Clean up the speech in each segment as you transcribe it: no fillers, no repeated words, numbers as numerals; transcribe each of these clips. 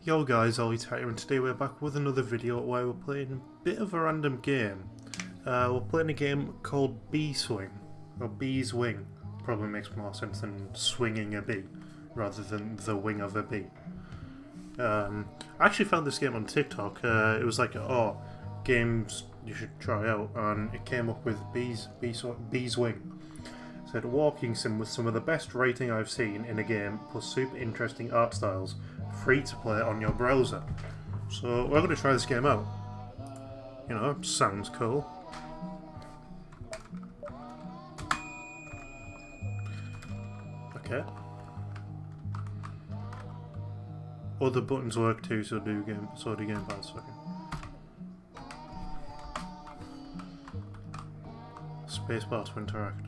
Yo guys, Ollie here, and today we're back with another video where we're playing a bit of a random game. We're playing a game called Beeswing, or Beeswing. Probably makes more sense than swinging a bee, rather than the wing of a bee. I actually found this game on TikTok. It was like, oh, games you should try out, and it came up with Beeswing. It said, walking sim with some of the best rating I've seen in a game, plus super interesting art styles. Free to play on your browser. So we're going to try this game out. You know, sounds cool. Okay. Other buttons work too, so do game pass. Okay. Spacebar to interact.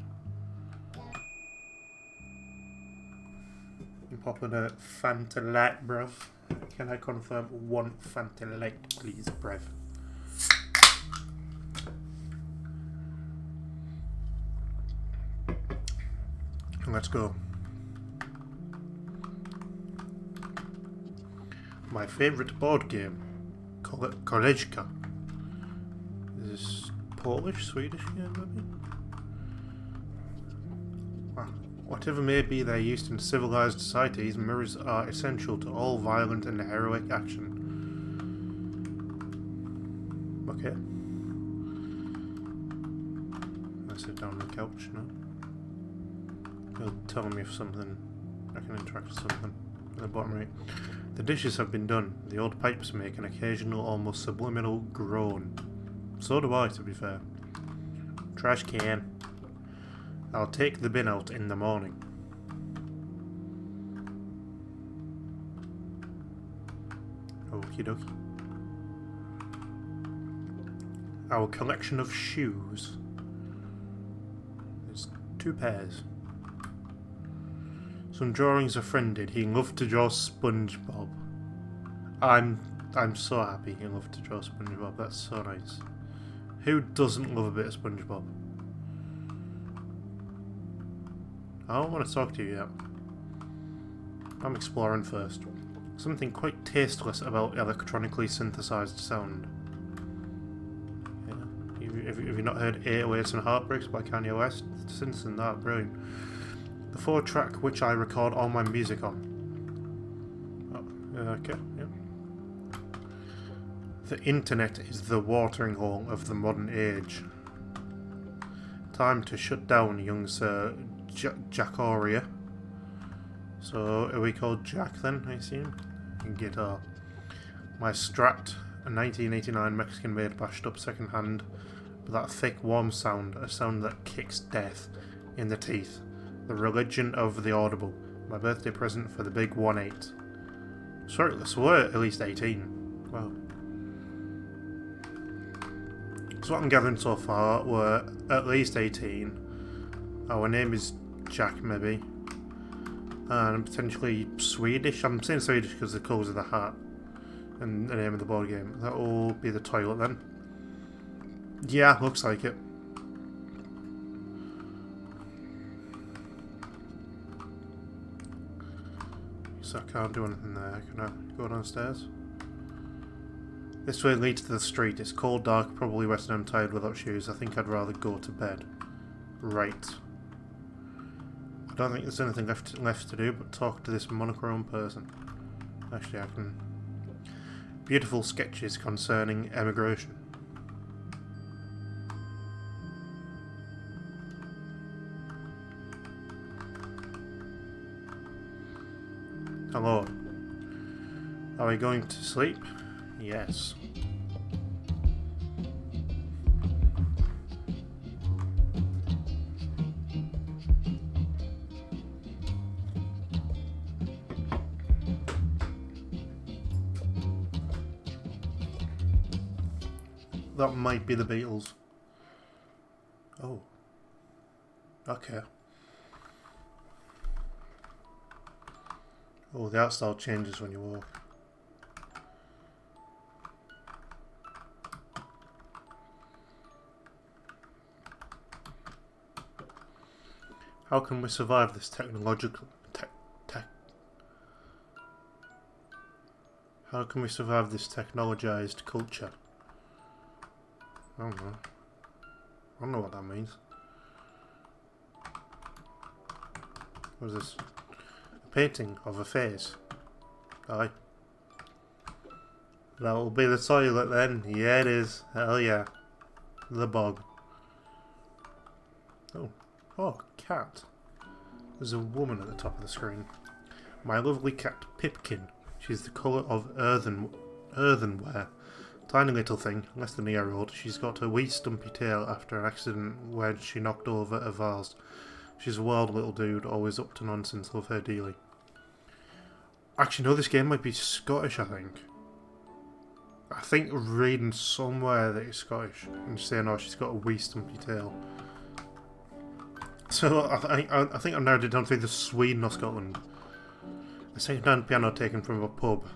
I'm popping a Fanta Light, bruv. Can I confirm one Fanta Light, please, bruv? Let's go. My favourite board game, Koleżka. Is this Polish, Swedish game, maybe? Whatever may be their use in civilized societies, mirrors are essential to all violent and heroic action. Okay. I sit down on the couch now. It'll tell me if something I can interact with something. At the bottom right. The dishes have been done. The old pipes make an occasional, almost subliminal groan. So do I, to be fair. Trash can. I'll take the bin out in the morning. Okie dokie. Our collection of shoes. There's 2 pairs. Some drawings a friend did. He loved to draw SpongeBob. I'm so happy he loved to draw SpongeBob. That's so nice. Who doesn't love a bit of SpongeBob? I don't want to talk to you yet. I'm exploring first. Something quite tasteless about electronically synthesized sound. Yeah. Have you not heard 808s and Heartbreaks by Kanye West? Since and that, brilliant. The 4-track which I record all my music on. Oh, okay, yeah. The internet is the watering hole of the modern age. Time to shut down, young Sir Jackoria. So, are we called Jack then, I assume? Guitar. My Strat, a 1989 Mexican-made bashed up second hand, with that thick, warm sound, a sound that kicks death in the teeth. The religion of the audible. My birthday present for the big 1-8. Sorry, so we're at least 18. Wow. So what I'm gathering so far, we're at least 18. Our name is Jack, maybe. And potentially Swedish. I'm saying Swedish because the colours of the hat and the name of the board game. That will be the toilet then. Yeah, looks like it. So I can't do anything there. Can I go downstairs? This way leads to the street. It's cold, dark, probably wet, and I'm tired without shoes. I think I'd rather go to bed. Right. I don't think there's anything left to do but talk to this monochrome person. Actually, I can. Beautiful sketches concerning emigration. Hello. Are we going to sleep? Yes. That might be the Beatles. Oh. Okay. Oh, the art style changes when you walk. How can we survive this technological How can we survive this technologized culture? I don't know. I don't know what that means. What is this? A painting of a face. Aye. That'll be the toilet then. Yeah, it is. Hell yeah. The bog. Oh. Oh, cat. There's a woman at the top of the screen. My lovely cat, Pipkin. She's the colour of earthenware. Tiny little thing, less than a year old. She's got a wee stumpy tail after an accident when she knocked over a vase. She's a wild little dude, always up to nonsense, love her dearly. Actually, no, this game might be Scottish, I think. I think reading somewhere that it's Scottish and saying, oh, she's got a wee stumpy tail. So I think I've narrowed it down to either Sweden or Scotland. A second-hand piano taken from a pub.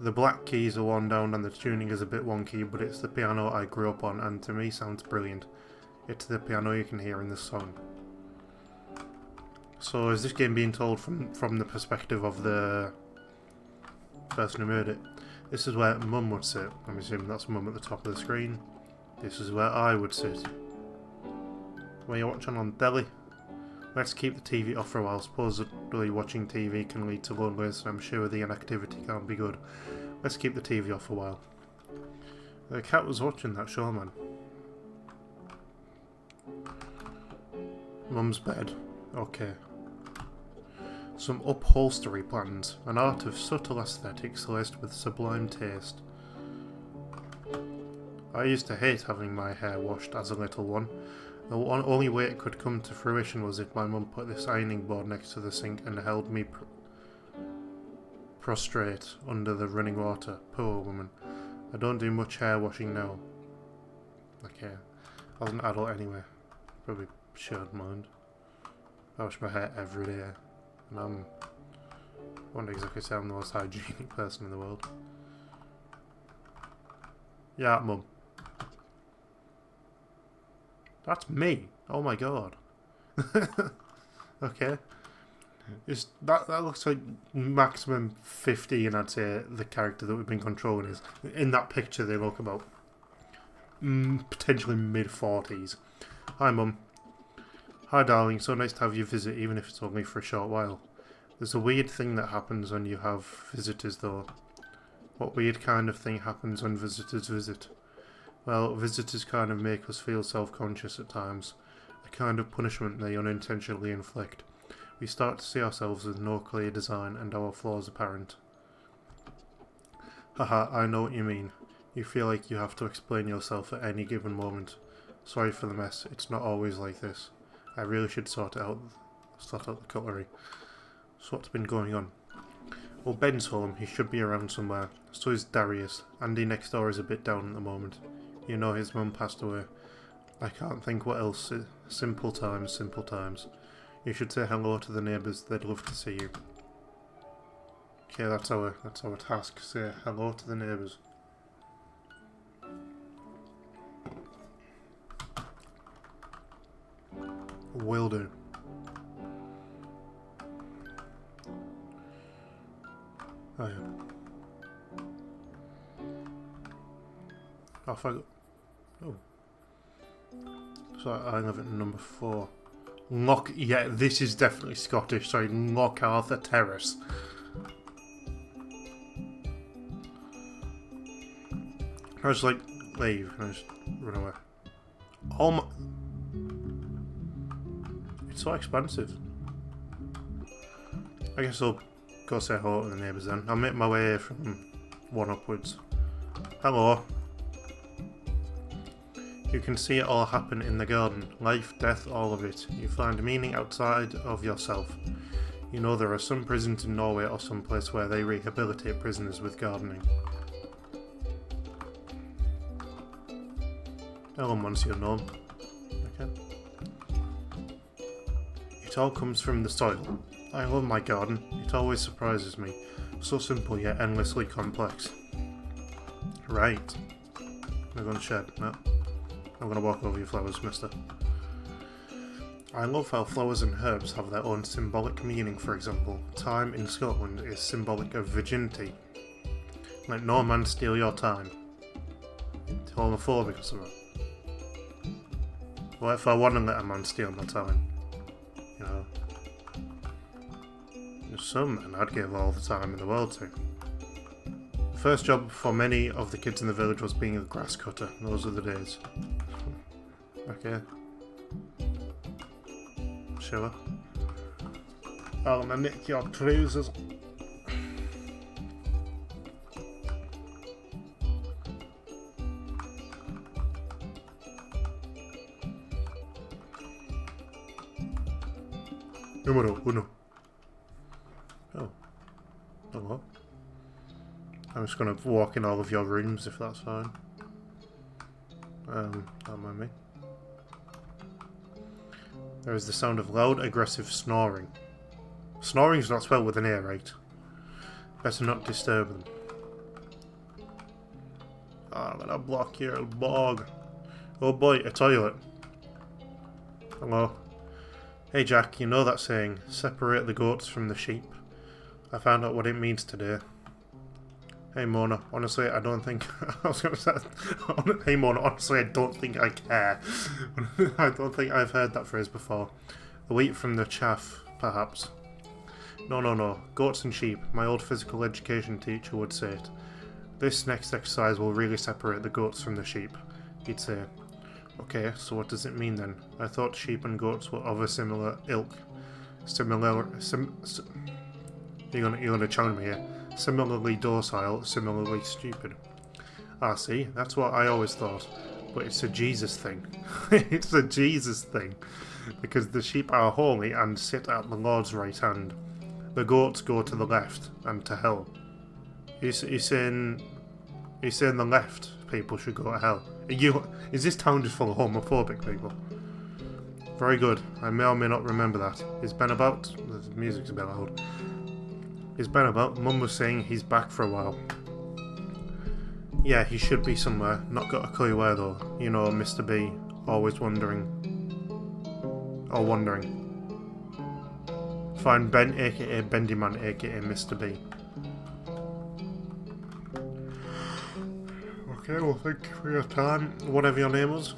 The black keys are worn down and the tuning is a bit wonky, but it's the piano I grew up on and to me sounds brilliant. It's the piano you can hear in this song. So is this game being told from the perspective of the person who made it? This is where Mum would sit. I'm assuming that's Mum at the top of the screen. This is where I would sit. When you're watching on telly, let's keep the TV off for a while. Supposedly watching TV can lead to loneliness and I'm sure the inactivity can't be good. Let's keep the TV off for a while. The cat was watching that show, man. Mum's bed. Okay. Some upholstery plans. An art of subtle aesthetics laced with sublime taste. I used to hate having my hair washed as a little one. The only way it could come to fruition was if my mum put this ironing board next to the sink and held me prostrate under the running water. Poor woman. I don't do much hair washing now. Okay. I was an adult anyway. Probably should mind. I wash my hair every day. And I wouldn't exactly say I'm the most hygienic person in the world. Yeah, Mum. That's me. Oh my god. Okay. That looks like maximum 15, I'd say, the character that we've been controlling is. In that picture they look about potentially mid-40s. Hi Mum. Hi darling, so nice to have you visit even if it's only for a short while. There's a weird thing that happens when you have visitors though. What weird kind of thing happens when visitors visit? Well, visitors kind of make us feel self-conscious at times. A kind of punishment they unintentionally inflict. We start to see ourselves with no clear design and our flaws apparent. Haha, I know what you mean. You feel like you have to explain yourself at any given moment. Sorry for the mess, it's not always like this. I really should sort out the cutlery. So what's been going on? Well, Ben's home, he should be around somewhere. So is Darius. Andy next door is a bit down at the moment. You know his mum passed away. I can't think what else. Simple times, simple times. You should say hello to the neighbours, they'd love to see you. Okay, that's our task. Say hello to the neighbours. Will do. Oh yeah. Off I go. Oh. So I live at number 4. Yeah, this is definitely Scottish. Sorry, Lockarthur Terrace. I was like, leave, and I just run away. Oh my... It's so expensive. I guess I'll go say hello to the neighbours then. I'll make my way from 1 upwards. Hello. You can see it all happen in the garden. Life, death, all of it. You find meaning outside of yourself. You know there are some prisons in Norway or some place where they rehabilitate prisoners with gardening. Hello, Monsieur Gnome. Okay. It all comes from the soil. I love my garden. It always surprises me. So simple yet endlessly complex. Right. I'm going to shed. No. I'm going to walk over your flowers, mister. I love how flowers and herbs have their own symbolic meaning. For example, thyme in Scotland is symbolic of virginity. Let no man steal your time. Homophobic or something. What if I want to let a man steal my time? You know. There's some men I'd give all the time in the world to. The first job for many of the kids in the village was being a grass cutter. Those are the days. Okay. Sure. I'm gonna nick your trousers. Numero uno. Oh. Hello. I'm just gonna walk in all of your rooms if that's fine. Don't mind me. There is the sound of loud, aggressive snoring. Snoring's not spelled with an A, right? Better not disturb them. Oh, I'm gonna block your bog. Oh boy, a toilet. Hello. Hey Jack, you know that saying, separate the goats from the sheep? I found out what it means today. Hey Mona, honestly I don't think... I was gonna say... Hey Mona, honestly I don't think I care. I don't think I've heard that phrase before. The wheat from the chaff, perhaps. No. Goats and sheep. My old physical education teacher would say it. This next exercise will really separate the goats from the sheep, he'd say. Okay, so what does it mean then? I thought sheep and goats were of a similar ilk. You're gonna challenge me here. Similarly docile, similarly stupid. Ah, see, that's what I always thought. But it's a Jesus thing. It's a Jesus thing. Because the sheep are holy and sit at the Lord's right hand. The goats go to the left and to hell. He's saying the left people should go to hell. Is this town just full of homophobic people? Very good. I may or may not remember that. Is Ben about? The music's a bit loud. Is Ben about? Mum was saying he's back for a while. Yeah, he should be somewhere. Not got a clue where though. You know, Mr. B. Always wondering. Or wondering. Find Ben, aka Bendyman, aka Mr. B. Okay, well thank you for your time. Whatever your name was.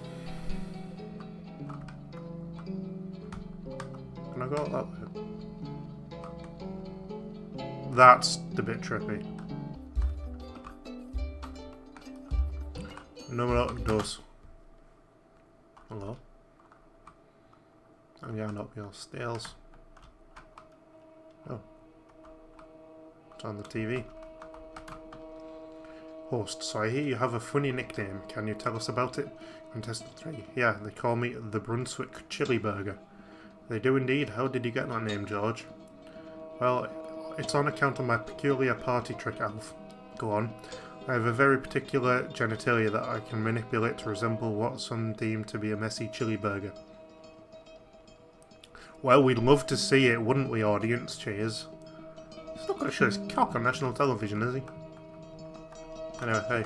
Can I go that way? That's the bit trippy. Numero dos. Hello. I'm going up your stairs. Oh. It's on the TV. Host, so I hear you have a funny nickname. Can you tell us about it? Contestant 3. Yeah, they call me the Brunswick Chili Burger. They do indeed. How did you get that name, George? Well, it's on account of my peculiar party trick, Alf. Go on. I have a very particular genitalia that I can manipulate to resemble what some deem to be a messy chili burger. Well, we'd love to see it, wouldn't we, audience? Cheers. He's not going to show his cock on national television, is he? Anyway, hey.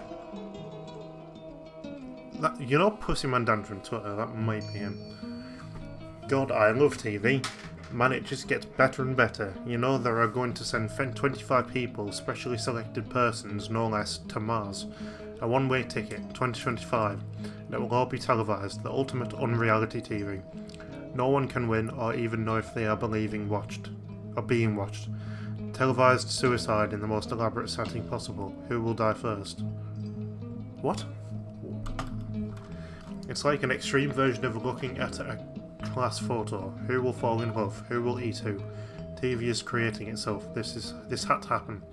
You know Pussyman Dan from Twitter? That might be him. God, I love TV. Man, it just gets better and better. You know, they are going to send 25 people, specially selected persons, no less, to Mars. A one-way ticket, 2025. That will all be televised, the ultimate unreality TV. No one can win or even know if they are being watched. Televised suicide in the most elaborate setting possible. Who will die first? What? It's like an extreme version of looking at a class photo. Who will fall in love? Who will eat who? TV is creating itself. This had to happen.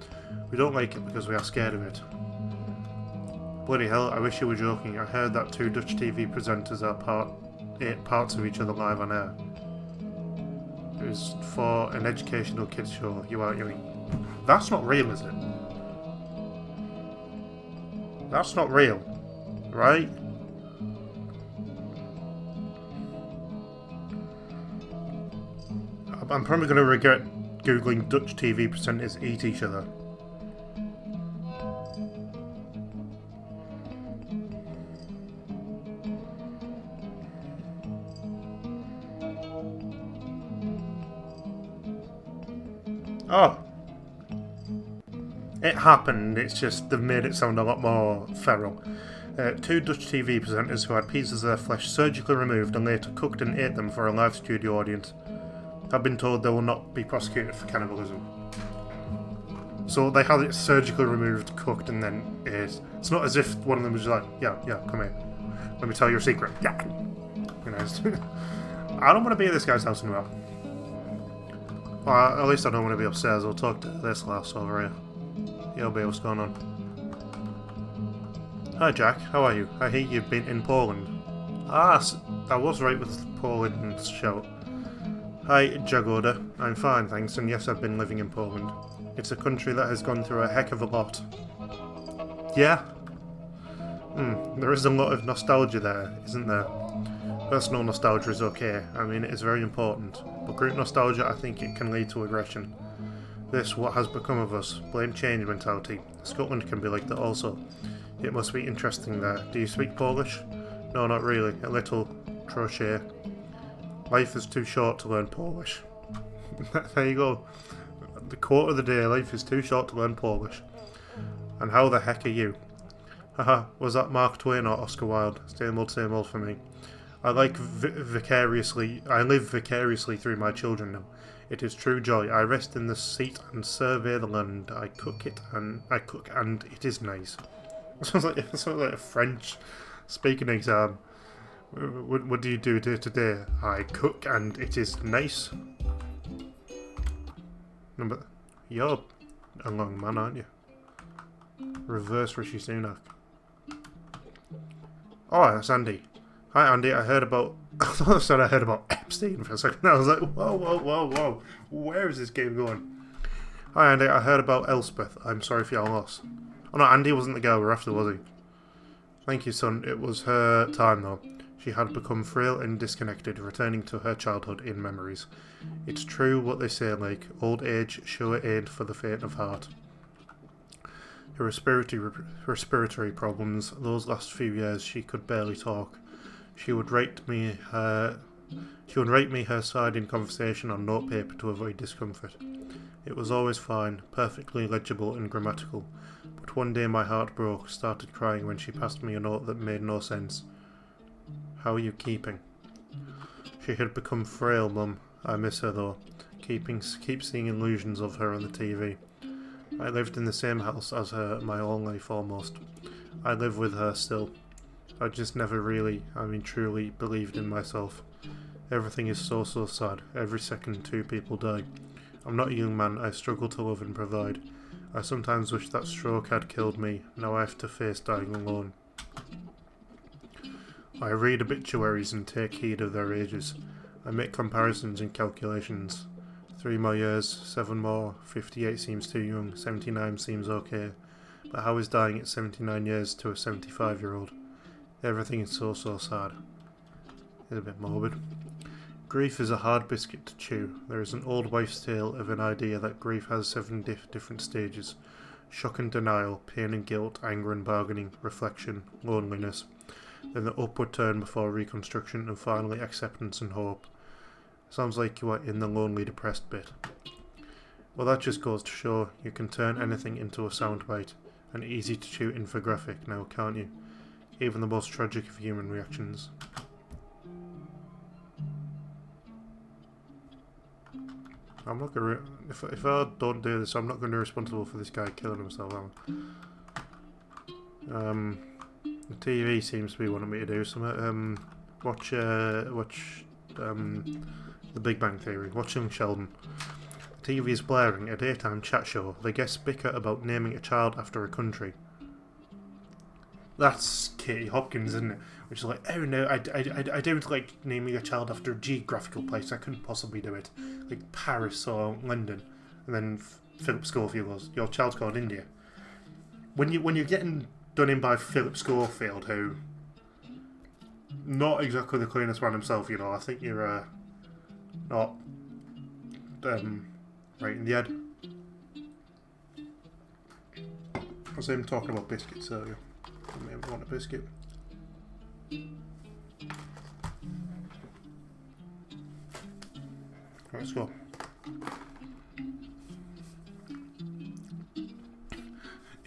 We don't like it because we are scared of it. Bloody hell, I wish you were joking. I heard that 2 Dutch TV presenters are parts of each other live on air. It was for an educational kids show. You mean? That's not real, is it? That's not real, right? I'm probably going to regret googling Dutch TV presenters eat each other. Oh! It happened, it's just they've made it sound a lot more feral. 2 Dutch TV presenters who had pieces of their flesh surgically removed and later cooked and ate them for a live studio audience have been told they will not be prosecuted for cannibalism. So they had it surgically removed, cooked, and then ate. It's not as if one of them was like, yeah, come here. Let me tell you a secret. Yeah. You know, I don't want to be at this guy's house anymore. Well, at least I don't want to be upstairs. I'll talk to this lass over here. Yo, babe, what's going on? Hi, Jack. How are you? I hear you've been in Poland. Ah, I was right with Poland's show. Hi, Jagoda. I'm fine, thanks, and yes, I've been living in Poland. It's a country that has gone through a heck of a lot. Yeah? There is a lot of nostalgia there, isn't there? Personal nostalgia is okay. I mean, it is very important. But group nostalgia, I think it can lead to aggression. This, what has become of us. Blame change mentality. Scotland can be like that also. It must be interesting there. Do you speak Polish? No, not really. A little. Troche. Life is too short to learn Polish. There you go. The quote of the day, life is too short to learn Polish. And how the heck are you? Haha, was that Mark Twain or Oscar Wilde? Same old for me. I live vicariously through my children now. It is true joy. I rest in the seat and survey the land. I cook and it is nice. It sounds like a French speaking exam. What do you do today? I cook and it is nice. Number, you're a long man, aren't you? Reverse Rishi Sunak. Oh, that's Andy. Hi, Andy. I heard about. I thought I said I heard about Epstein for a second. I was like, whoa. Where is this game going? Hi, Andy. I heard about Elspeth. I'm sorry for your loss. Oh no, Andy wasn't the girl we're after, was he? Thank you, son. It was her time, though. She had become frail and disconnected, returning to her childhood in memories. It's true what they say, like, old age sure ain't for the faint of heart. Her respiratory problems, those last few years she could barely talk. She would write me her side in conversation on notepaper to avoid discomfort. It was always fine, perfectly legible and grammatical, but one day my heart broke, started crying when she passed me a note that made no sense. How are you keeping? She had become frail, Mum. I miss her though. Keep seeing illusions of her on the TV. I lived in the same house as her my whole life almost. I live with her still. I just never really, truly believed in myself. Everything is so sad. Every second 2 people die. I'm not a young man. I struggle to love and provide. I sometimes wish that stroke had killed me. Now I have to face dying alone. I read obituaries and take heed of their ages. I make comparisons and calculations. 3 more years, 7 more, 58 seems too young, 79 seems okay. But how is dying at 79 years to a 75-year-old? Everything is so sad. It's a bit morbid. Grief is a hard biscuit to chew. There is an old wife's tale of an idea that grief has 7 different stages. Shock and denial, pain and guilt, anger and bargaining, reflection, loneliness. Then the upward turn before reconstruction, and finally acceptance and hope. Sounds like you are in the lonely, depressed bit. Well, that just goes to show you can turn anything into a soundbite. An easy to chew infographic now, can't you? Even the most tragic of human reactions. I'm not gonna. If I don't do this, I'm not gonna be responsible for this guy killing himself. The TV seems to be wanting me to do something. Watch The Big Bang Theory. Watch Young Sheldon. The TV is blaring, a daytime chat show. The guests bicker about naming a child after a country. That's Katie Hopkins, isn't it? Which is like, oh no, I don't like naming a child after a geographical place. I couldn't possibly do it. Like Paris or London. And then Philip Schofield goes, your child's called India. When you're getting done in by Philip Schofield, who not exactly the cleanest man himself, you know. I think you're not right in the head. I was even talking about biscuits earlier. I may want a biscuit. Let's go.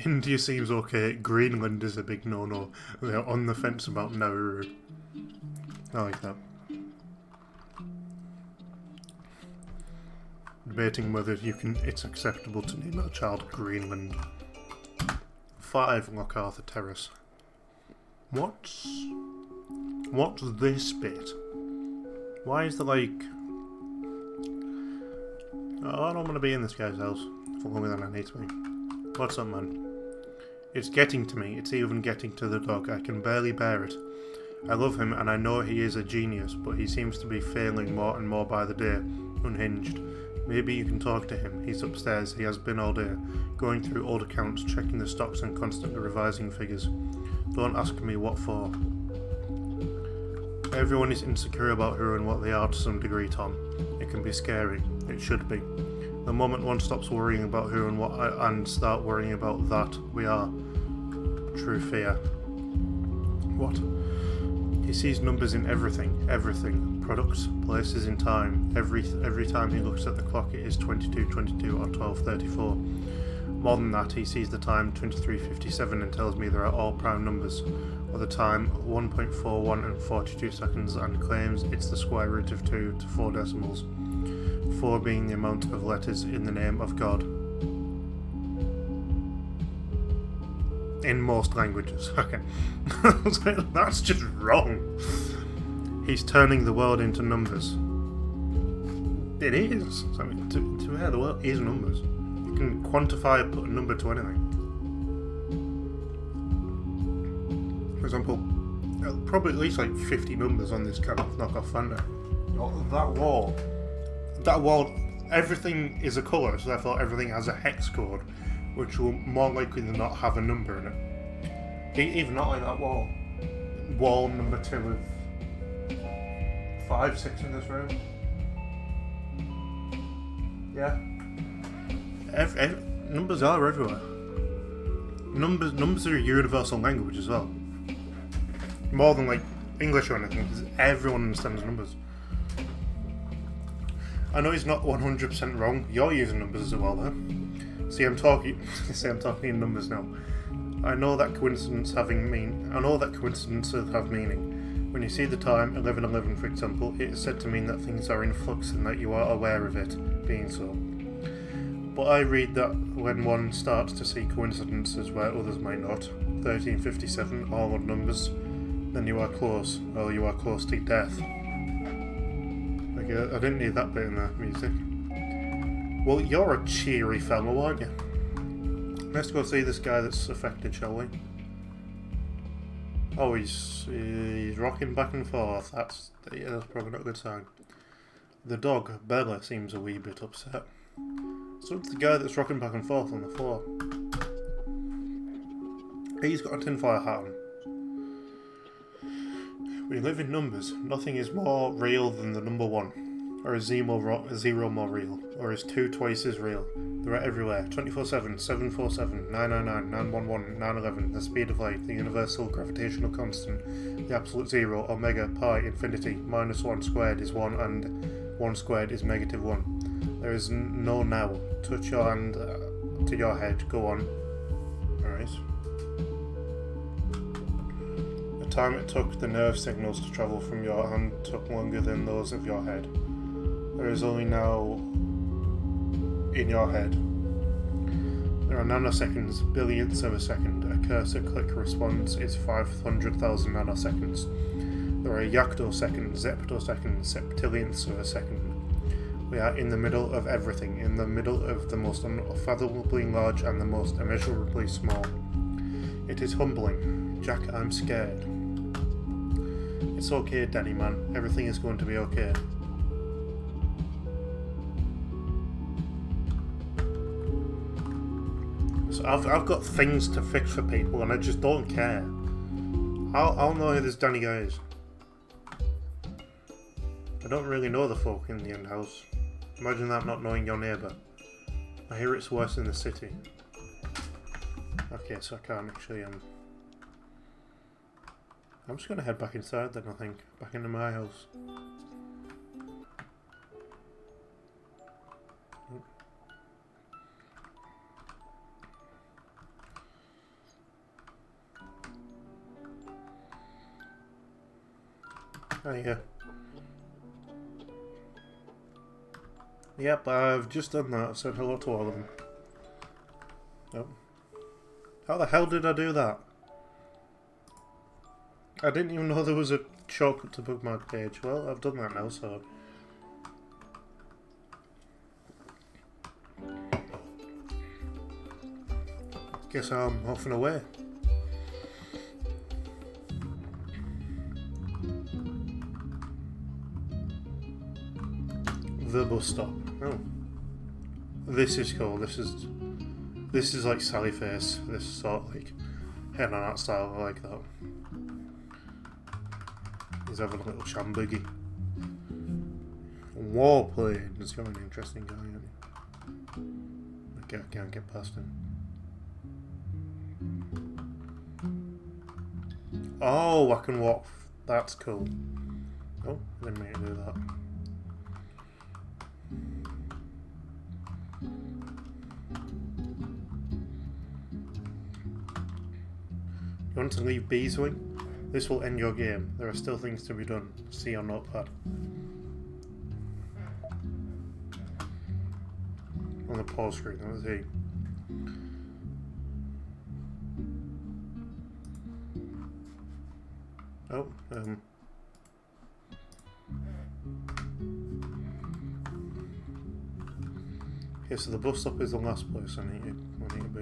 India seems okay. Greenland is a big no-no. They're on the fence about Nauru. I like that. Debating whether it's acceptable to name a child Greenland. 5 Lockarthur Terrace. What's this bit? Why is there like... Oh, I don't want to be in this guy's house for longer than I need to be. What's up, man? It's getting to me. It's even getting to the dog. I can barely bear it. I love him and I know he is a genius, but he seems to be failing more and more by the day. Unhinged. Maybe you can talk to him. He's upstairs. He has been all day. Going through old accounts, checking the stocks and constantly revising figures. Don't ask me what for. Everyone is insecure about who and what they are to some degree, Tom. It can be scary. It should be. The moment one stops worrying about who and what and start worrying about that, we are. True fear. What? He sees numbers in everything. Everything. Products, places in time. Every time he looks at the clock it is 22:22 or 12:34. More than that, he sees the time 23:57 and tells me there are all prime numbers. Or the time 1.41 and 42 seconds and claims it's the square root of 2 to 4 decimals. 4 being the amount of letters in the name of God. In most languages. Okay. That's just wrong. He's turning the world into numbers. It is. I mean, to where the world is numbers. You can quantify and put a number to anything. For example, probably at least like 50 numbers on this kind of knockoff Fanta. That wall, everything is a colour, so therefore everything has a hex code, which will more likely than not have a number in it. Even not like that wall. Wall number 2 of 5, 6 in this room. Yeah. Numbers are everywhere. Numbers are a universal language as well. More than like English or anything, because everyone understands numbers. I know he's not 100% wrong. You're using numbers as well, though. See, I'm talking in numbers now. I know that coincidences have meaning. When you see the time 11:11, for example, it is said to mean that things are in flux and that you are aware of it being so. But I read that when one starts to see coincidences where others might not, 1357, all odd numbers, then you are close, or you are close to death. Okay, I didn't need that bit in the music. Well, you're a cheery fellow, aren't you? Let's go see this guy that's affected, shall we? Oh, he's rocking back and forth. That's probably not a good sign. The dog, Bella, seems a wee bit upset. So it's the guy that's rocking back and forth on the floor. He's got a tinfoil hat on. We live in numbers. Nothing is more real than the number 1. Or is 0 more real? Or is 2 twice as real? They're everywhere. 24/7, 747, 999, 911, 911, the speed of light, the universal gravitational constant, the absolute zero, omega, pi, infinity, -1 squared is 1 and 1 squared is -1. There is no now. Touch your hand to your head. Go on. Alright. The time it took the nerve signals to travel from your hand took longer than those of your head. There is only now in your head. There are nanoseconds, billionths of a second. A cursor click response is 500,000 nanoseconds. There are yoctoseconds, zeptoseconds, septillionths of a second. We are in the middle of everything, in the middle of the most unfathomably large and the most immeasurably small. It is humbling. Jack, I'm scared. It's okay, Danny man. Everything is going to be okay. So I've got things to fix for people and I just don't care. I'll know who this Danny guy is. I don't really know the folk in the end house. Imagine that, not knowing your neighbour. I hear it's worse in the city. Okay, so I can't actually I'm just gonna head back inside then, I think. Back into my house. Oh yeah. Yep, I've just done that. I've said hello to all of them. Oh. How the hell did I do that? I didn't even know there was a shortcut to bookmark page. Well, I've done that now, so... Guess I'm off and away. The bus stop. Oh. This is cool. This is like Sally Face. This is sort of like head on that style. I like that. He's having a little shamboogie. Warplane. He's got an interesting guy, isn't he? Okay, I can't get past him. Oh, I can walk. That's cool. Oh, I didn't mean to do that. You want to leave Beeswing? This will end your game. There are still things to be done. See your notepad. On the pause screen, that was he. Oh, okay, so the bus stop is the last place I need to be.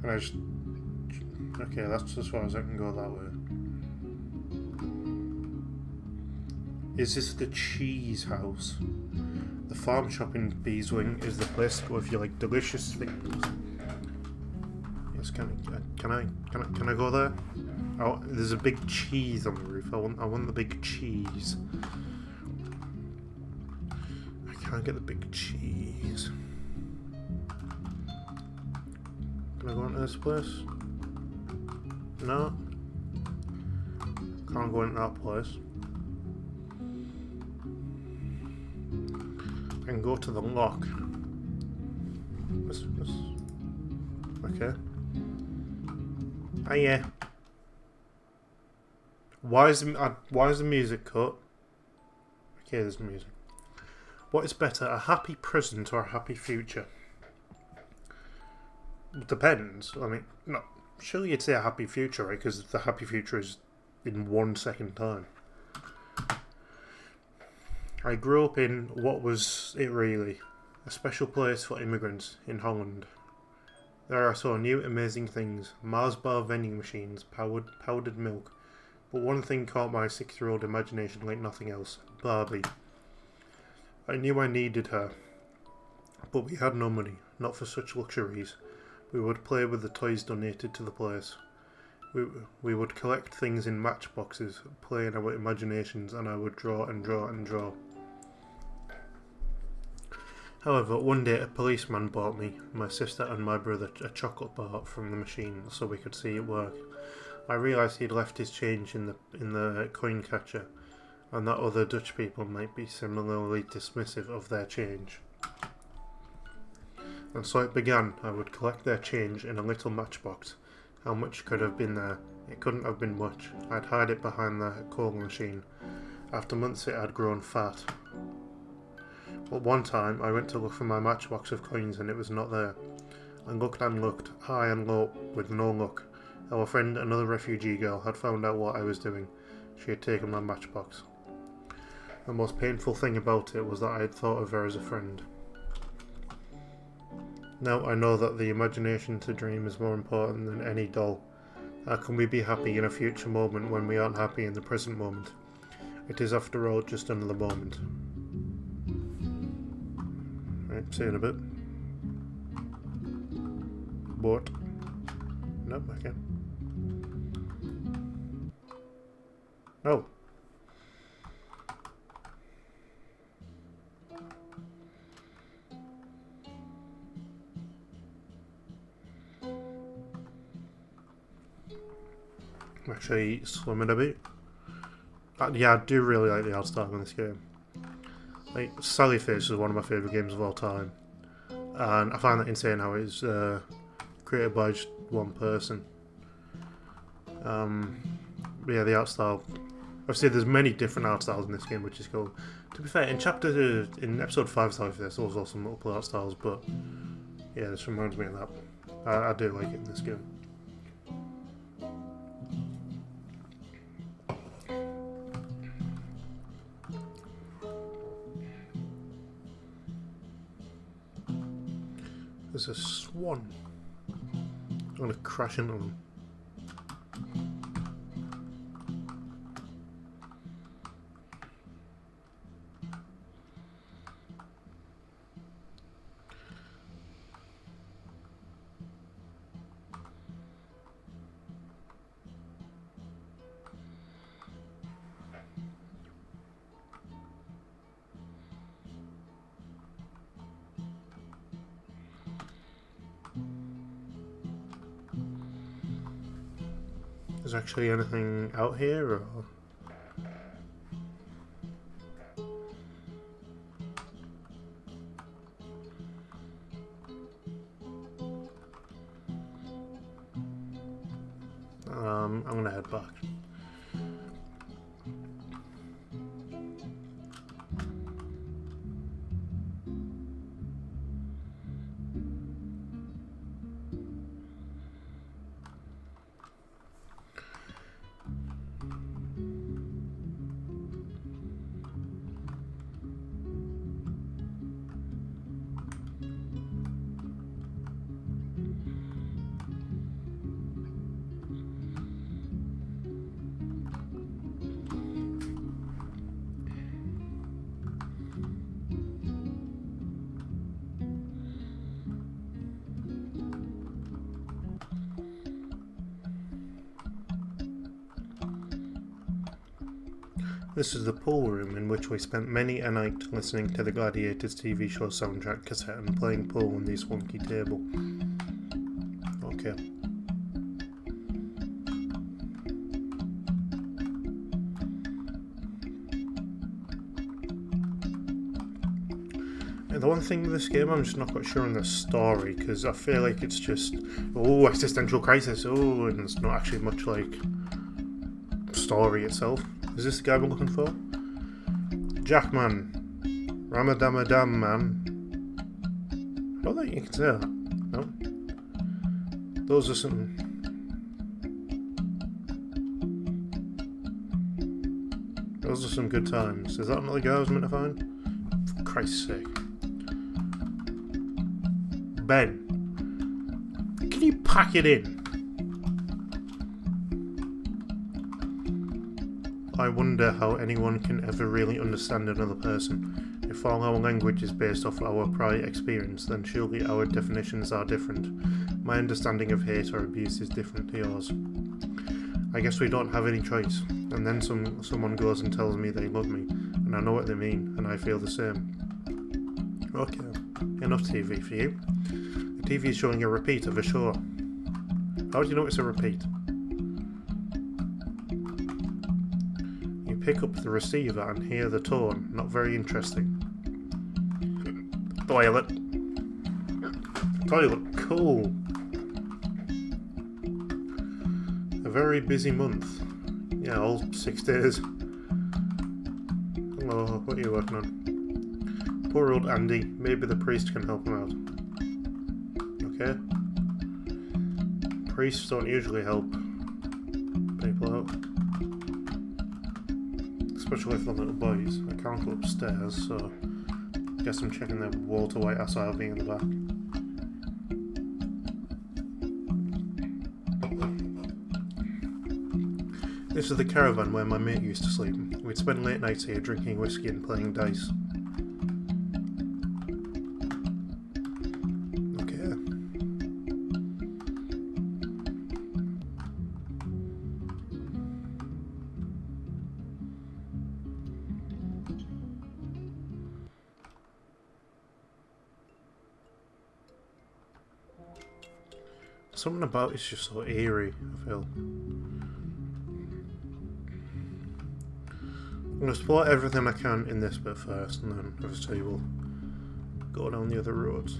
And I just... Okay, that's as far as I can go that way. Is this the cheese house? The farm shop in Beeswing is the place to go if you like delicious things. Yes, can I go there? Oh, there's a big cheese on the roof. I want the big cheese. I can't get the big cheese. Can I go into this place? No. Can't go into that place. I can go to the lock. This. Okay. Oh yeah. Why is the music cut? Okay, there's music. What is better, a happy present or a happy future? It depends. I mean, no, surely you'd say a happy future, right? Because the happy future is in 1 second time. I grew up in what was it really? A special place for immigrants in Holland. There I saw new amazing things. Mars bar vending machines, powdered milk. But one thing caught my 6-year-old imagination like nothing else. Barbie. I knew I needed her. But we had no money, not for such luxuries. We would play with the toys donated to the place. We would collect things in matchboxes, play in our imaginations, and I would draw and draw and draw. However, one day a policeman bought me, my sister and my brother a chocolate bar from the machine so we could see it work. I realised he'd left his change in the coin catcher, and that other Dutch people might be similarly dismissive of their change. And so it began. I would collect their change in a little matchbox. How much could have been there? It couldn't have been much. I'd hide it behind the coal machine. After months it had grown fat. But one time I went to look for my matchbox of coins and it was not there. I looked and looked, high and low, with no luck. Our friend, another refugee girl, had found out what I was doing. She had taken my matchbox. The most painful thing about it was that I had thought of her as a friend. Now I know that the imagination to dream is more important than any doll. How can we be happy in a future moment when we aren't happy in the present moment? It is after all just another moment. Right, see you in a bit. What? Nope, I can't. No. Actually, swimming a bit. Yeah, I do really like the art style in this game. Like, Sally Face is one of my favourite games of all time. And I find that insane how it's created by just one person. But yeah, the art style. Obviously, there's many different art styles in this game, which is cool. To be fair, in episode 5 stuff, there's also some multiple art styles, but yeah, this reminds me of that. I do like it in this game. There's a swan. I'm gonna crash into them. Is actually anything out here, or? I'm gonna head back. This is the pool room in which we spent many a night listening to the Gladiators TV show soundtrack cassette and playing pool on this wonky table. Okay. The one thing with this game, I'm just not quite sure on the story, because I feel like it's just, oh, existential crisis, oh, and it's not actually much like story itself. Is this the guy we're looking for? Jackman. Ramadan man. I don't think you can say that. No. Those are some... Those are some good times. Is that another guy I was meant to find? For Christ's sake. Ben. Can you pack it in? I wonder how anyone can ever really understand another person. If all our language is based off our prior experience, then surely our definitions are different. My understanding of hate or abuse is different to yours. I guess we don't have any choice. And then someone goes and tells me they love me, and I know what they mean, and I feel the same. Okay, enough TV for you. The TV is showing a repeat of a show. How do you know it's a repeat? Pick up the receiver and hear the tone. Not very interesting. Toilet. Toilet. Cool. A very busy month. Yeah, all 6 days. Hello, what are you working on? Poor old Andy. Maybe the priest can help him out. Okay. Priests don't usually help people out. Especially for little boys. I can't go upstairs, so I guess I'm checking the Walter White SRV in the back. This is the caravan where my mate used to sleep. We'd spend late nights here drinking whiskey and playing dice. Something about it's just so eerie, I feel. I'm going to explore everything I can in this bit first, and then obviously we'll go down the other roads.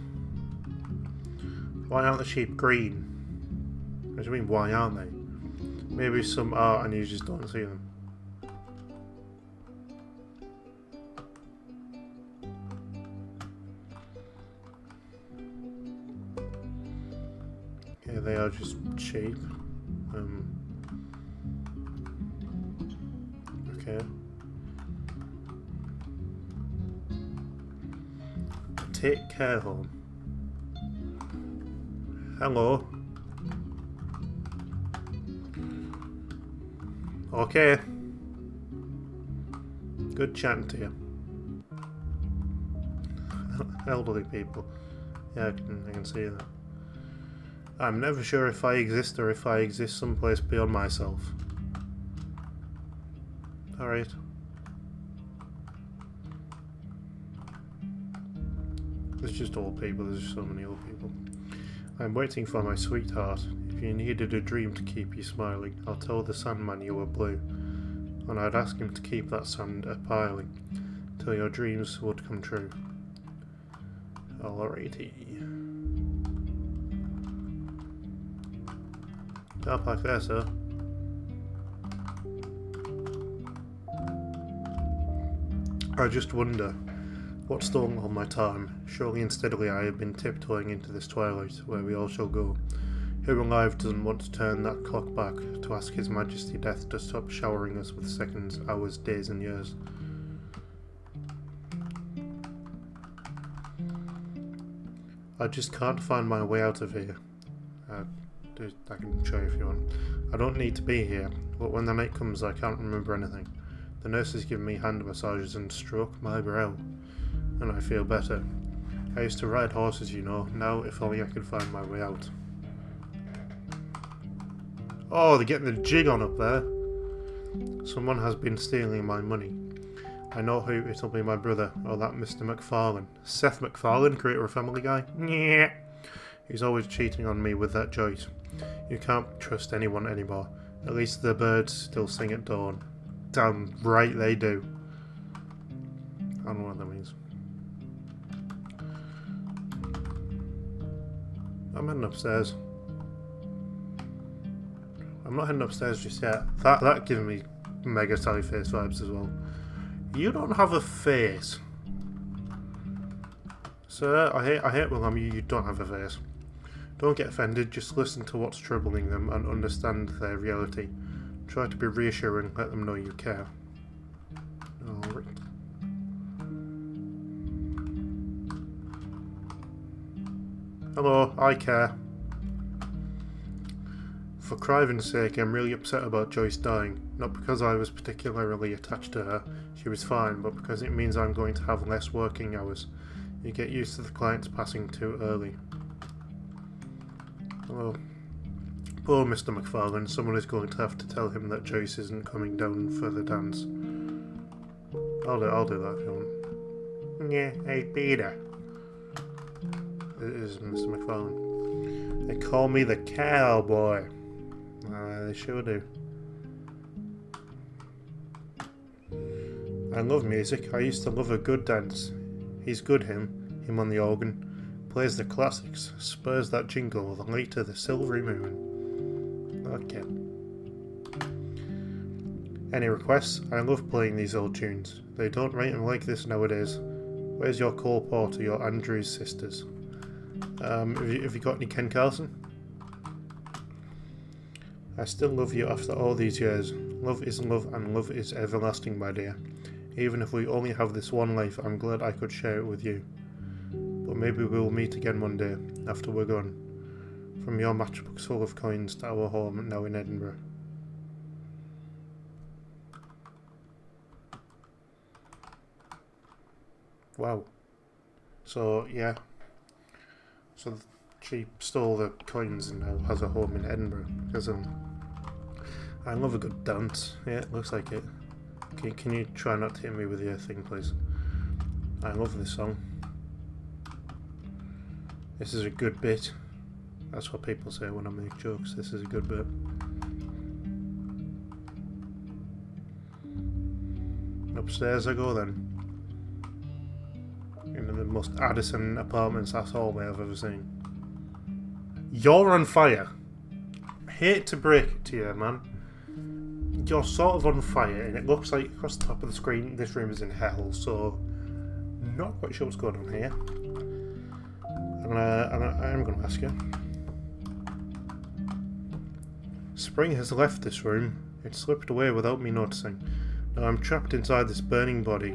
Why aren't the sheep green? What do you mean, why aren't they? Maybe some art and you just don't see them. Yeah, they are just cheap. Okay. Take care home. Hello. Okay. Good chatting to you. Elderly people. Yeah, I can see that. I'm never sure if I exist or if I exist someplace beyond myself. Alright. There's just old people, there's just so many old people. I'm waiting for my sweetheart. If you needed a dream to keep you smiling, I'll tell the Sandman you were blue. And I'd ask him to keep that sand a-piling, till your dreams would come true. Alrighty. Car park there, sir. I just wonder what stole all my time. Surely and steadily I have been tiptoeing into this twilight, where we all shall go. Who alive doesn't want to turn that clock back, to ask His Majesty Death to stop showering us with seconds, hours, days and years? I just can't find my way out of here. I can show you if you want. I don't need to be here, but when the night comes I can't remember anything. The nurses give me hand massages and stroke my brow, and I feel better. I used to ride horses, you know. Now, if only I could find my way out. Oh, they're getting the jig on up there. Someone has been stealing my money. I know who. It'll be my brother, or that Mr. MacFarlane. Seth MacFarlane, creator of Family Guy? Yeah. He's always cheating on me with that Joyce. You can't trust anyone anymore. At least the birds still sing at dawn. Damn right they do. I don't know what that means. I'm heading upstairs. I'm not heading upstairs just yet. That gives me mega Sally face vibes as well. You don't have a face. Sir, I hate William, you don't have a face. Don't get offended, just listen to what's troubling them and understand their reality. Try to be reassuring, let them know you care. Alright. Hello, I care. For Criven's sake, I'm really upset about Joyce dying. Not because I was particularly attached to her, she was fine, but because it means I'm going to have less working hours. You get used to the clients passing too early. Hello. Poor Mr. MacFarlane, someone is going to have to tell him that Joyce isn't coming down for the dance. I'll do that if you want. Yeah, hey Peter. It is Mr. MacFarlane. They call me the cowboy. They sure do. I love music. I used to love a good dance. He's good, him on the organ. Plays the classics, spurs that jingle, the light of the silvery moon. Okay. Any requests? I love playing these old tunes. They don't write them like this nowadays. Where's your Cole Porter, your Andrews sisters? Have you got any Ken Carlson? I still love you after all these years. Love is love and love is everlasting, my dear. Even if we only have this one life, I'm glad I could share it with you. But maybe we'll meet again one day, after we're gone. From your matchbox full of coins to our home now in Edinburgh. Wow. So, yeah. So she stole the coins and now has a home in Edinburgh. Because I love a good dance. Yeah, it looks like it. Can you try not to hit me with your thing, please? I love this song. This is a good bit. That's what people say when I make jokes. This is a good bit. Upstairs I go then. In the most Addison apartments ass hallway I've ever seen. You're on fire. I hate to break it to you, man. you're sort of on fire, and it looks like across the top of the screen this room is in hell, so not quite sure what's going on here. I am going to ask you. Spring has left this room. It slipped away without me noticing. Now I'm trapped inside this burning body.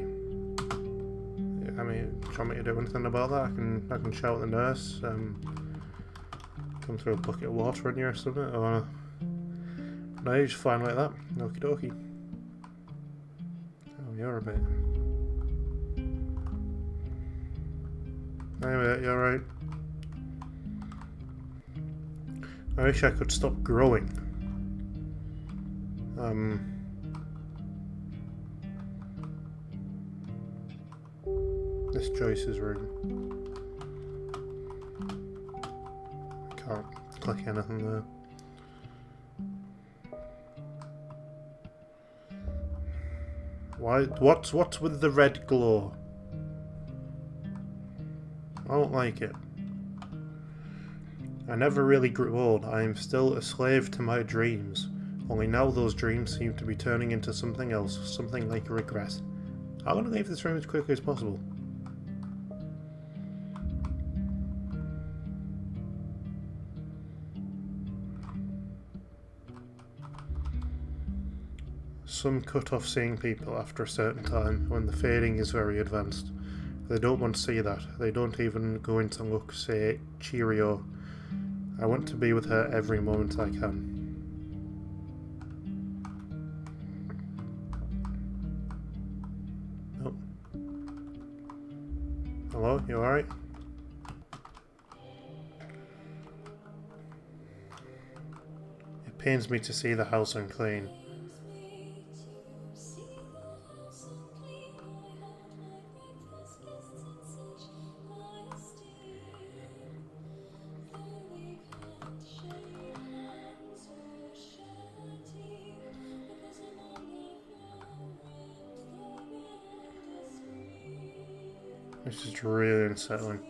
I mean, do you want me to do anything about that? I can shout at the nurse. Come through a bucket of water in you or something, or no, you're just fine like that. Okie dokie. Oh, you're a bit. Anyway, you're right. I wish I could stop growing. This Joyce's room. Can't click anything there. Why? What's with the red glow? I don't like it. I never really grew old. I am still a slave to my dreams. Only now those dreams seem to be turning into something else, something like regret. I want to leave this room as quickly as possible. Some cut off seeing people after a certain time when the fading is very advanced. They don't want to see that. They don't even go in to look, say, cheerio. I want to be with her every moment I can. Oh. Hello, you alright? It pains me to see the house unclean. This is really unsettling.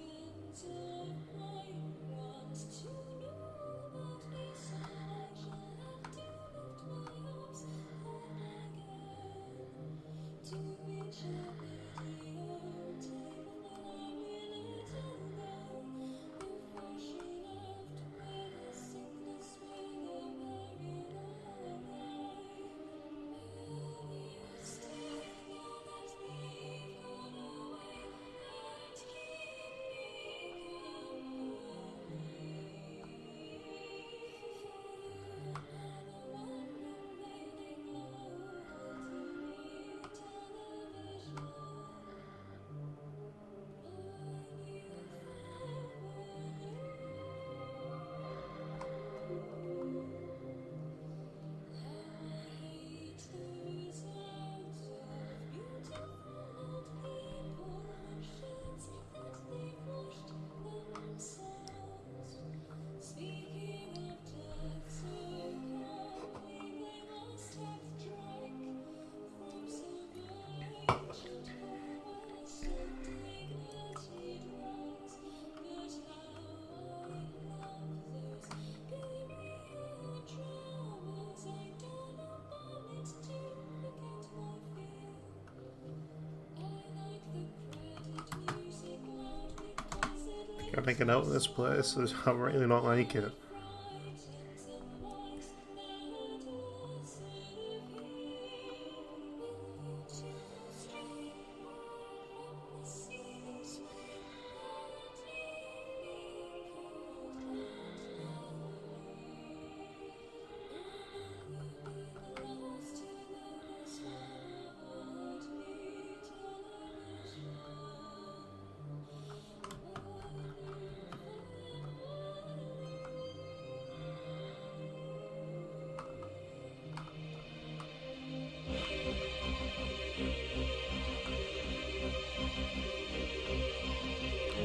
Can't make it out of this place. I really don't like it.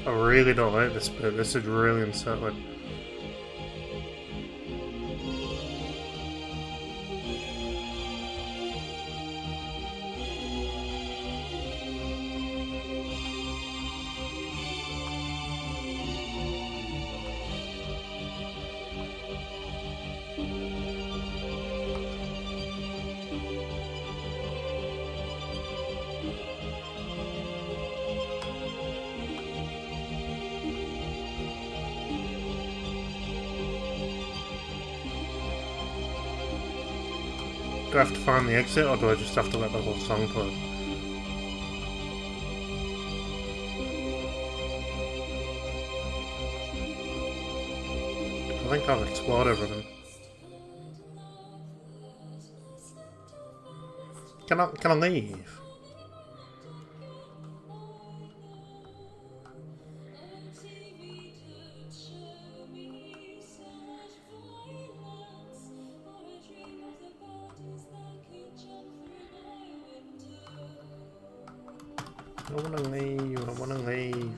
I really don't like this bit. This is really unsettling. Do I have to find the exit, or do I just have to let the whole song play? I think I've explored everything. Can I leave? I don't wanna leave, I don't wanna leave.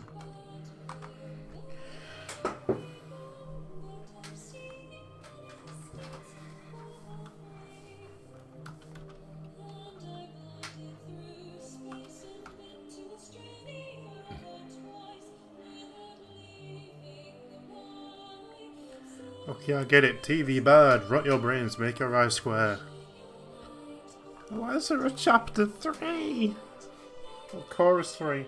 Okay, I get it. TV bad. Rot your brains. Make your eyes square. Why is there a chapter 3? Or chorus 3?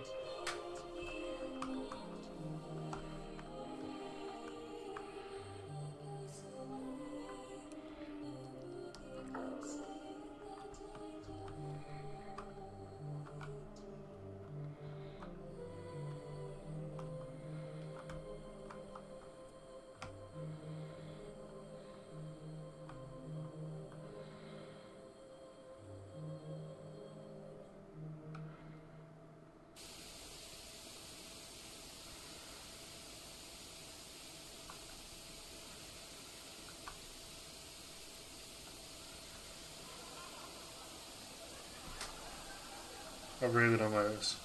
I really don't like this.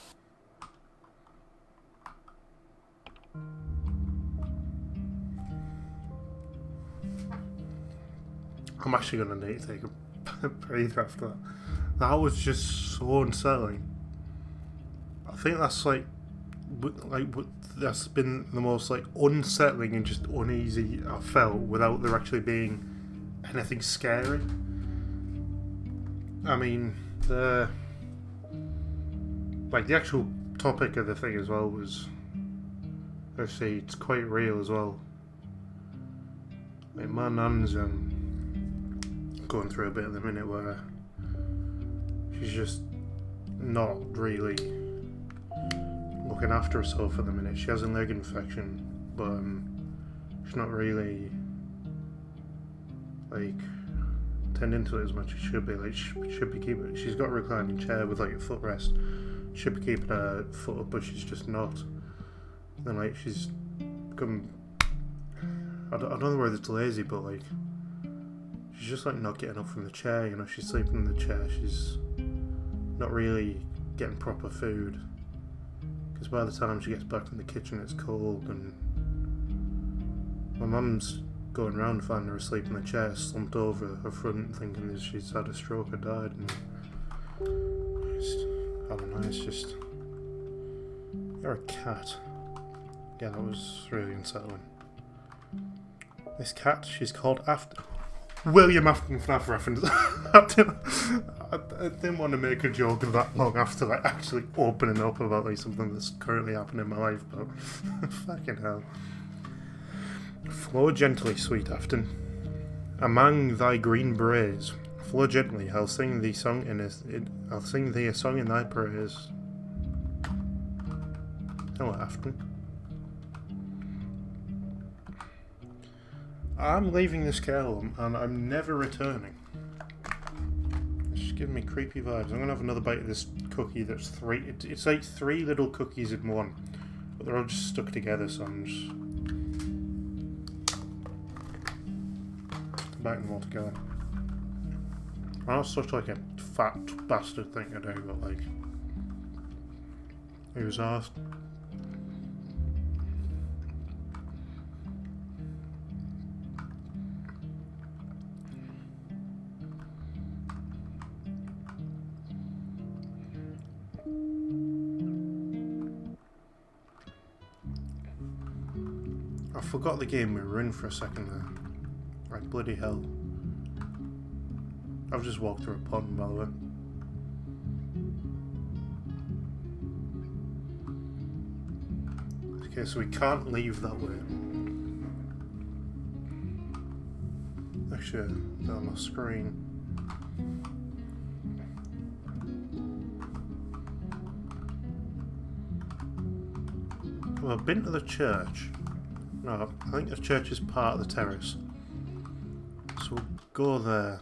I'm actually gonna need to take a breather after that. That was just so unsettling. I think that's that's been the most like unsettling and just uneasy I've felt without there actually being anything scary. I mean, the actual topic of the thing as well was, actually, it's quite real as well. Like, my nan's going through a bit at the minute where she's just not really looking after herself at the minute. She has a leg infection, but she's not really like tending to it as much as she should be. Like, she's got a reclining chair with like a footrest. Should be keeping her foot up, but she's just not. And like, she's become, I don't know whether it's lazy, but like, she's just like not getting up from the chair, you know. She's sleeping in the chair, she's not really getting proper food, because by the time she gets back in the kitchen it's cold. And my mum's going around finding her asleep in the chair, slumped over her front, thinking that she's had a stroke or died. And I don't know, it's just, you're a cat. Yeah, that was really unsettling. This cat, she's called after William Afton FNAF reference. I didn't want to make a joke that long after like actually opening up about like something that's currently happening in my life, but fucking hell. Flow gently, sweet Afton, among thy green braes. Flow gently, I'll sing thee a song in thy praise. Hello, Afton. I'm leaving this care and I'm never returning. It's just giving me creepy vibes. I'm gonna have another bite of this cookie that's it's like 3 little cookies in one, but they're all just stuck together, so I'm just biting them all together. That's such like a fat bastard thing to do, but like, he was asked. I forgot the game we were in for a second there. Like, bloody hell. I've just walked through a pond, by the way. Okay, so we can't leave that way. Actually, they're on my screen. I've been to the church. No, I think the church is part of the terrace. So we'll go there.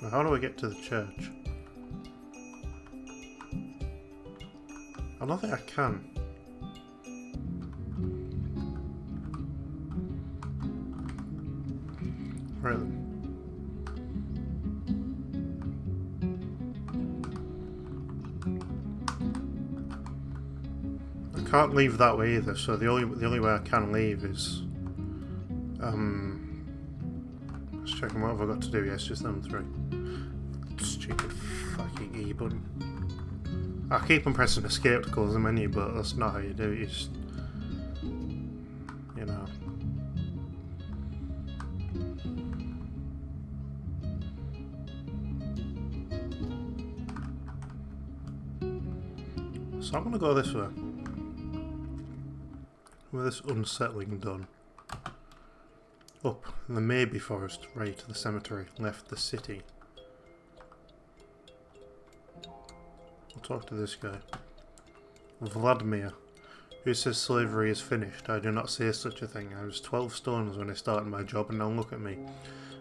Now, how do I get to the church? I don't think I can. Right then. I can't leave that way either, so the only way I can leave is just checking what have I got to do. Yes, just them three. Stupid fucking E button. I keep on pressing escape to close the menu, but that's not how you do it. You just, you know. So I'm gonna go this way. With this unsettling done. Up the Maybe Forest, right to the cemetery, left the city. I'll talk to this guy. Vladimir, who says slavery is finished. I do not say such a thing. I was 12 stones when I started my job, and now look at me.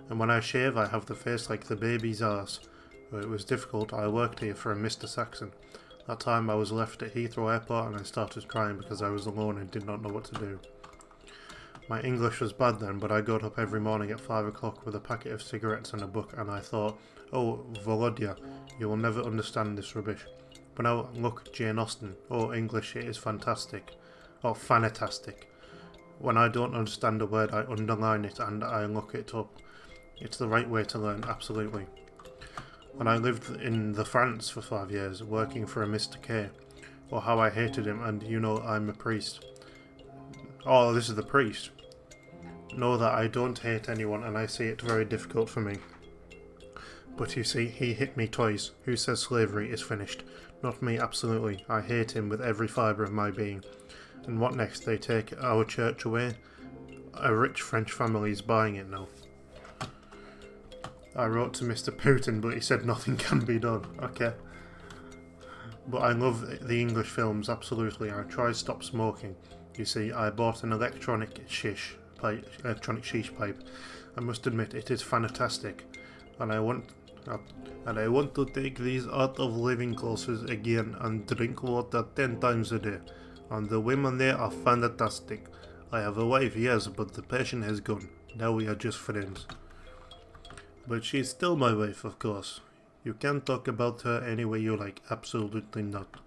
And when I shave, I have the face like the baby's arse. Though it was difficult, I worked here for a Mr. Saxon. That time I was left at Heathrow Airport and I started crying because I was alone and did not know what to do. My English was bad then, but I got up every morning at 5 o'clock with a packet of cigarettes and a book, and I thought, oh, Volodya, you will never understand this rubbish. But now look, Jane Austen. Oh, English, it is fantastic. Oh, fantastic. When I don't understand a word, I underline it and I look it up. It's the right way to learn, absolutely. When I lived in the France for 5 years, working for a Mr. K. Or how I hated him, and you know I'm a priest. Oh, this is the priest. Know that I don't hate anyone, and I see it very difficult for me. But you see, he hit me twice. Who says slavery is finished? Not me, absolutely. I hate him with every fibre of my being. And what next? They take our church away? A rich French family is buying it now. I wrote to Mr. Putin, but he said nothing can be done. Okay. But I love the English films, absolutely. I tried to stop smoking. You see, I bought an electronic sheesh pipe. I must admit, it is fantastic. And I want to take these art of living courses again and drink water 10 times a day. And the women there are fantastic. I have a wife, yes, but the passion has gone. Now we are just friends. But she's still my wife, of course. You can talk about her any way you like, absolutely not.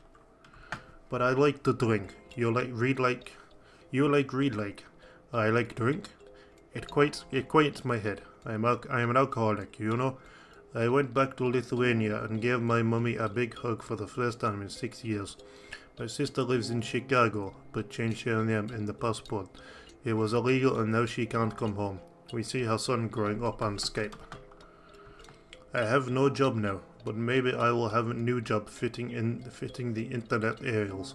But I like to drink. You like read like. I like drink. It quiets my head. I am an alcoholic, you know. I went back to Lithuania and gave my mummy a big hug for the first time in 6 years. My sister lives in Chicago, but changed her name in the passport. It was illegal and now she can't come home. We see her son growing up on Skype. I have no job now, but maybe I will have a new job fitting the internet aerials.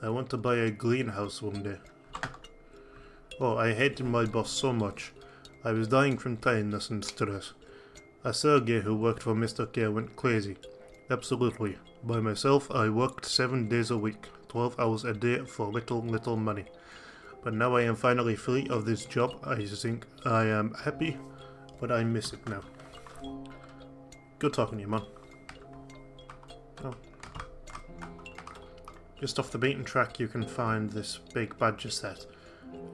I want to buy a greenhouse one day. Oh, I hated my boss so much. I was dying from tiredness and stress. A Sergey who worked for Mr. K went crazy. Absolutely. By myself, I worked 7 days a week, 12 hours a day for little money. But now I am finally free of this job. I think I am happy, but I miss it now. Good talking to you, man. Oh. Just off the beaten track you can find this big badger set.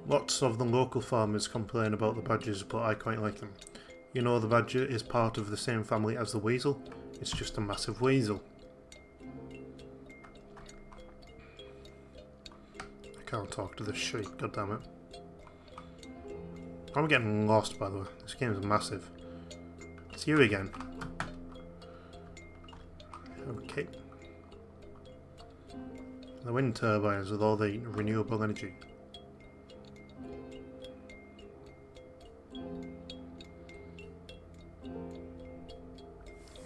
Lots of the local farmers complain about the badgers, but I quite like them. You know, the badger is part of the same family as the weasel. It's just a massive weasel. I can't talk to this sheep, goddammit. I'm getting lost, by the way. This game is massive. It's you again. Okay. The wind turbines with all the renewable energy.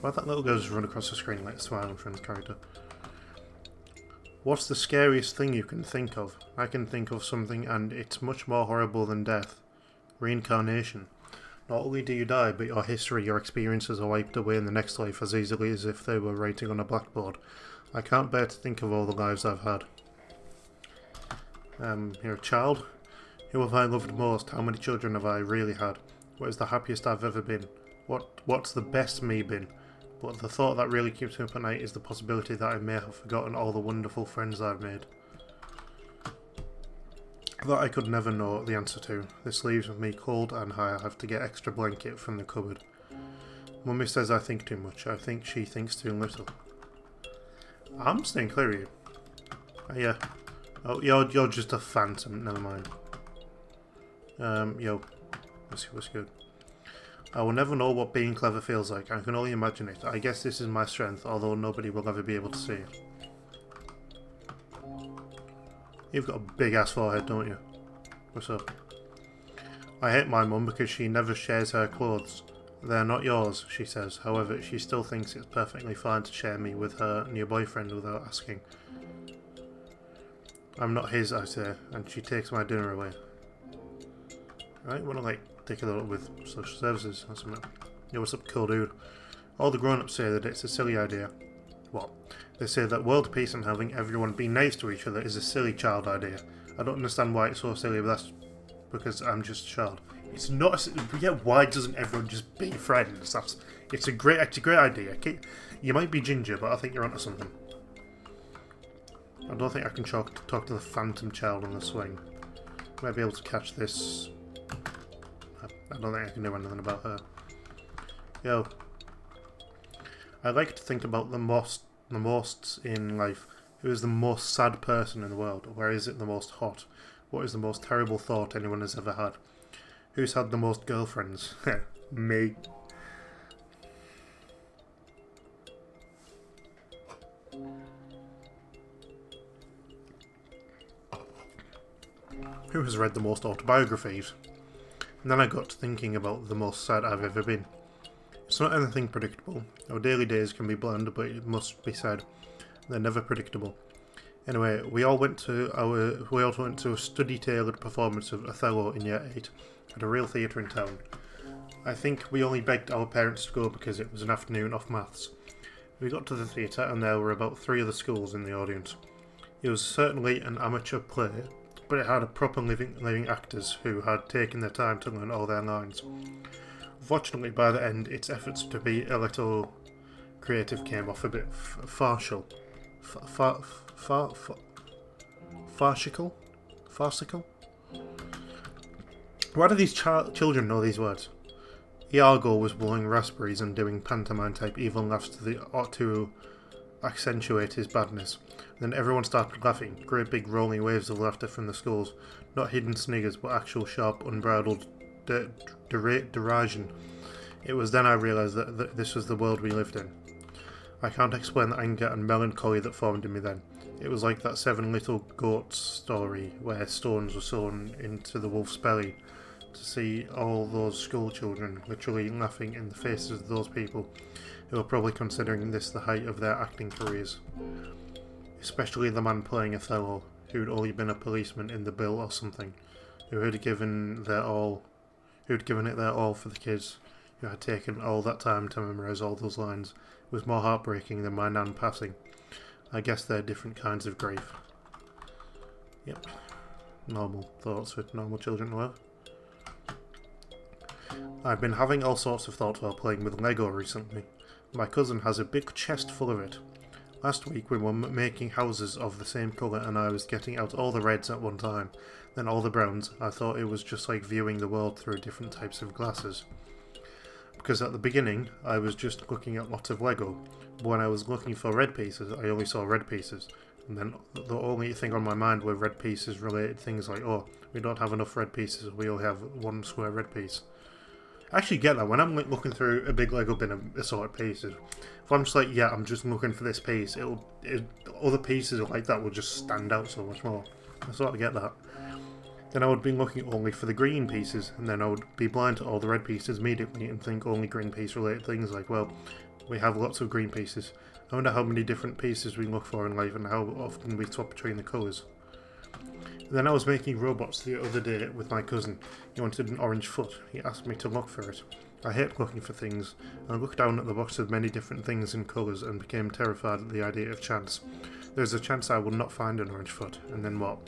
Why'd that little girl just run across the screen like a smiling friend's character? What's the scariest thing you can think of? I can think of something and it's much more horrible than death. Reincarnation. Not only do you die, but your history, your experiences are wiped away in the next life as easily as if they were writing on a blackboard. I can't bear to think of all the lives I've had. You're a child? Who have I loved most? How many children have I really had? What is the happiest I've ever been? What's the best me been? But the thought that really keeps me up at night is the possibility that I may have forgotten all the wonderful friends I've made. That I could never know the answer to. This leaves me cold and I have to get extra blanket from the cupboard. Mummy says I think too much. I think she thinks too little. I'm staying clear of you. Yeah. Oh, you're just a phantom. Never mind. Yo. What's good? I will never know what being clever feels like. I can only imagine it. I guess this is my strength, although nobody will ever be able to see it. You've got a big ass forehead, don't you? What's up? I hate my mum because she never shares her clothes. They're not yours, she says. However, she still thinks it's perfectly fine to share me with her new boyfriend without asking. I'm not his, I say, and she takes my dinner away. Right, wanna like take a look with social services or something. Yo, what's up, cool dude? All the grown-ups say that it's a silly idea. What? They say that world peace and having everyone be nice to each other is a silly child idea. I don't understand why it's so silly, but that's because I'm just a child. It's not. Yeah, why doesn't everyone just be friends? It's a great idea. You might be ginger, but I think you're onto something. I don't think I can talk to the phantom child on the swing. I might be able to catch this. I don't think I can do anything about her. Yo. I like to think about the most in life. Who is the most sad person in the world? Where is it the most hot? What is the most terrible thought anyone has ever had? Who's had the most girlfriends? Me. Who has read the most autobiographies? And then I got to thinking about the most sad I've ever been. It's not anything predictable. Our daily days can be bland, but it must be said. They're never predictable. Anyway, we all went to a study-tailored performance of Othello in Year 8 at a real theatre in town. I think we only begged our parents to go because it was an afternoon off maths. We got to the theatre and there were about 3 other schools in the audience. It was certainly an amateur play, but it had a proper living actors who had taken their time to learn all their lines. Fortunately, by the end, its efforts to be a little creative came off a bit farcical. Farcical? Why do these children know these words? Iago was blowing raspberries and doing pantomime-type evil laughs to accentuate his badness. Then everyone started laughing, great big rolling waves of laughter from the schools. Not hidden sniggers, but actual sharp, unbridled derision. It was then I realised that this was the world we lived in. I can't explain the anger and melancholy that formed in me then. It was like that 7 Little Goats story where stones were sewn into the wolf's belly. To see all those school children literally laughing in the faces of those people who were probably considering this the height of their acting careers. Especially the man playing Othello, who'd only been a policeman in the bill or something, who had given it their all for the kids, who had taken all that time to memorise all those lines, was more heartbreaking than my nan passing. I guess they're different kinds of grief. Yep. Normal thoughts with normal children to have. I've been having all sorts of thoughts while playing with Lego recently. My cousin has a big chest full of it. Last week we were making houses of the same colour and I was getting out all the reds at one time, then all the browns. I thought it was just like viewing the world through different types of glasses. Because at the beginning I was just looking at lots of Lego, but when I was looking for red pieces I only saw red pieces. And then the only thing on my mind were red pieces related things like, oh, we don't have enough red pieces, we only have one square red piece. I actually get that. When I'm like looking through a big Lego bin of assorted pieces, if I'm just like, yeah, I'm just looking for this piece, other pieces like that will just stand out so much more. I sort of get that. Then I would be looking only for the green pieces, and then I would be blind to all the red pieces immediately and think only green piece related things like, well, we have lots of green pieces. I wonder how many different pieces we look for in life and how often we swap between the colours. Then I was making robots the other day with my cousin. He wanted an orange foot. He asked me to look for it. I hate looking for things. I looked down at the box of many different things and colours and became terrified at the idea of chance. There's a chance I will not find an orange foot, and then what?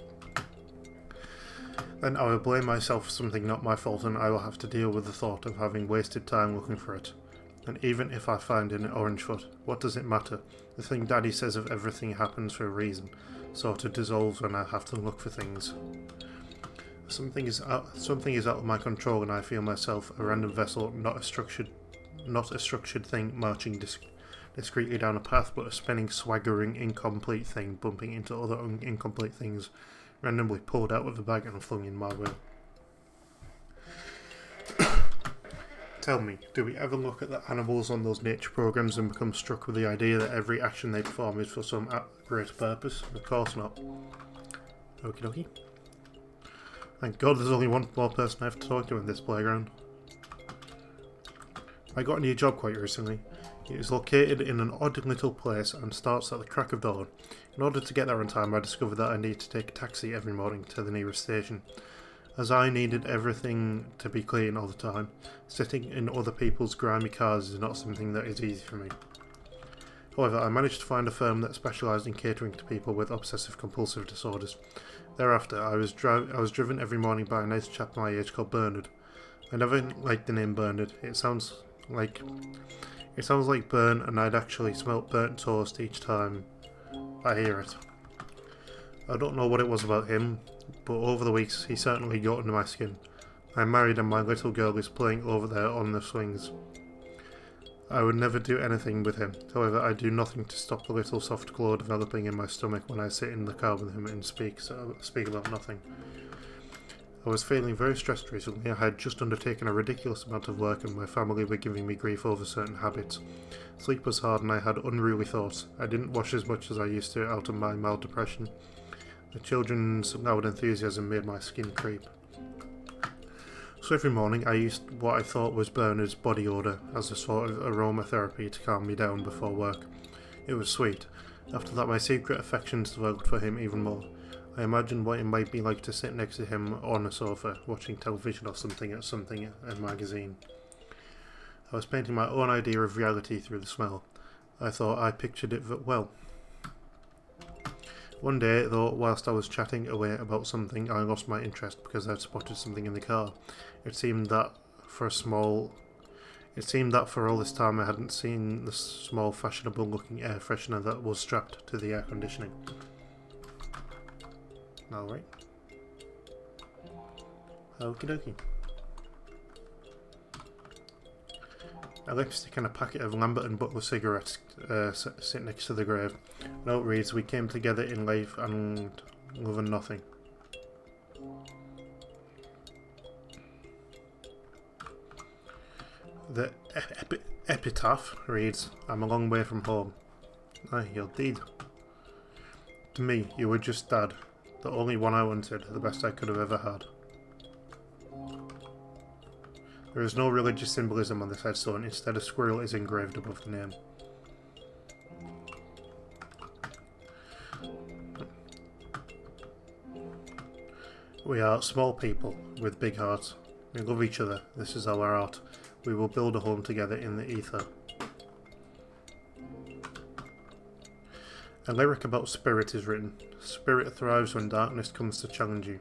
Then I will blame myself for something not my fault, and I will have to deal with the thought of having wasted time looking for it. And even if I find an orange foot, what does it matter? The thing Daddy says of everything happens for a reason, sort of dissolves when I have to look for things. Something is out of my control, and I feel myself a random vessel, not a structured thing marching discreetly down a path, but a spinning, swaggering, incomplete thing bumping into other incomplete things, randomly pulled out of the bag and flung in my way. Tell me, do we ever look at the animals on those nature programs and become struck with the idea that every action they perform is for some great purpose? Of course not. Okie dokie. Thank God there's only one more person I have to talk to in this playground. I got a new job quite recently. It is located in an odd little place and starts at the crack of dawn. In order to get there on time, I discovered that I need to take a taxi every morning to the nearest station. As I needed everything to be clean all the time, sitting in other people's grimy cars is not something that is easy for me. However, I managed to find a firm that specialised in catering to people with obsessive-compulsive disorders. Thereafter, I was driven every morning by a nice chap my age called Bernard. I never liked the name Bernard. It sounds like burn, and I'd actually smelt burnt toast each time I hear it. I don't know what it was about him, but over the weeks he certainly got under my skin. I'm married and my little girl is playing over there on the swings. I would never do anything with him. However, I do nothing to stop the little soft glow developing in my stomach when I sit in the car with him and speak about nothing. I was feeling very stressed recently. I had just undertaken a ridiculous amount of work and my family were giving me grief over certain habits. Sleep was hard and I had unruly thoughts. I didn't wash as much as I used to out of my mild depression. The children's loud enthusiasm made my skin creep. So every morning I used what I thought was Bernard's body odour as a sort of aromatherapy to calm me down before work. It was sweet. After that my secret affections developed for him even more. I imagined what it might be like to sit next to him on a sofa, watching television or something a magazine. I was painting my own idea of reality through the smell. I thought I pictured it well. One day, though, whilst I was chatting away about something, I lost my interest because I'd spotted something in the car. It seemed that for all this time I hadn't seen the small fashionable-looking air freshener that was strapped to the air conditioning. Alright. Okie dokie. A lipstick and a packet of Lambert and Butler cigarettes sit next to the grave. Note reads, "We came together in life and love and nothing." The epitaph reads, "I'm a long way from home." Aye, you're dead. To me, you were just Dad. The only one I wanted, the best I could have ever had. There is no religious symbolism on this headstone, instead a squirrel is engraved above the name. We are small people with big hearts. We love each other. This is our art. We will build a home together in the ether. A lyric about spirit is written. Spirit thrives when darkness comes to challenge you.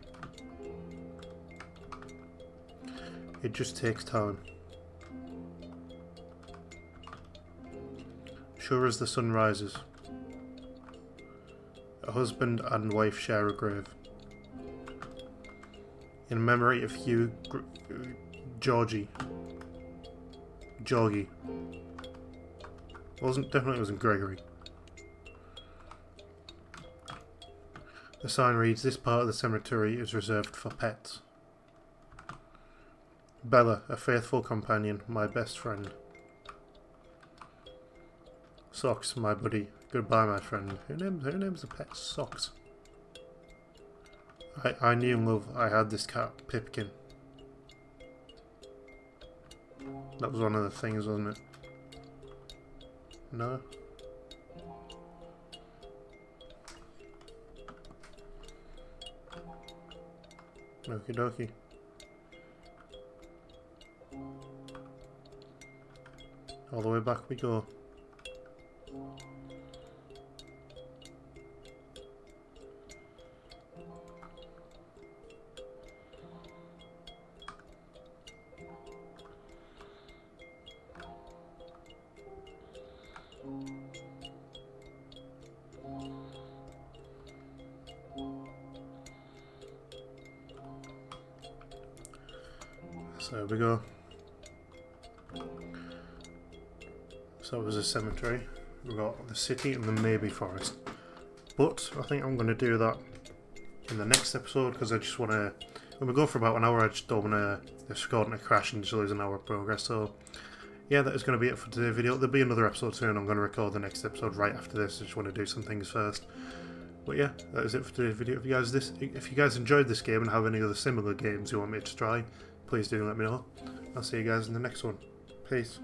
It just takes time. Sure as the sun rises. A husband and wife share a grave. In memory of Hugh Georgie. Definitely wasn't Gregory. The sign reads, "This part of the cemetery is reserved for pets." Bella, a faithful companion, my best friend. Socks, my buddy. Goodbye, my friend. Who names a pet Socks? I knew in love I had this cat, Pipkin. That was one of the things, wasn't it? No? Okie dokie. All the way back we go. So there we go. So it was a cemetery. We've got the city and the maybe forest. But I think I'm going to do that in the next episode because I just want to... When we go for about an hour, I just don't want the recording to crash and just lose an hour of progress. So yeah, that is going to be it for today's video. There'll be another episode soon. I'm going to record the next episode right after this. I just want to do some things first. But yeah, that is it for today's video. If you guys enjoyed this game and have any other similar games you want me to try, please do let me know. I'll see you guys in the next one. Peace.